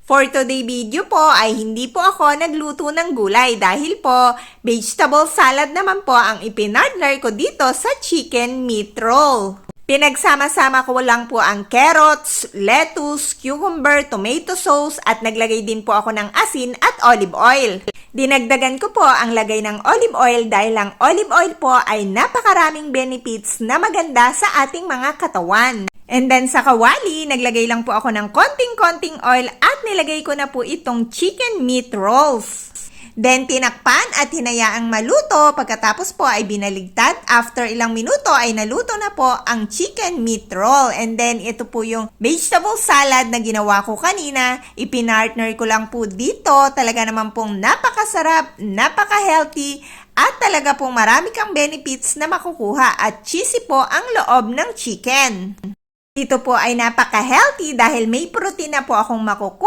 For today video po ay hindi po ako nagluto ng gulay dahil po vegetable salad naman po ang ipinartner ko dito sa chicken meat roll. Pinagsama-sama ko lang po ang carrots, lettuce, cucumber, tomato sauce at naglagay din po ako ng asin at olive oil. Dinagdagan ko po ang lagay ng olive oil dahil ang olive oil po ay napakaraming benefits na maganda sa ating mga katawan. And then sa kawali, naglagay lang po ako ng konting-konting oil at nilagay ko na po itong chicken meat rolls. Then tinakpan at hinayaang maluto. Pagkatapos po ay binaligtad. After ilang minuto ay naluto na po ang chicken meat roll. And then ito po yung vegetable salad na ginawa ko kanina. Ipinartner ko lang po dito. Talaga naman pong napakasarap, napaka-healthy. At talaga pong marami kang benefits na makukuha at cheesy po ang loob ng chicken. Ito po ay napaka-healthy dahil may protein na po akong makukuha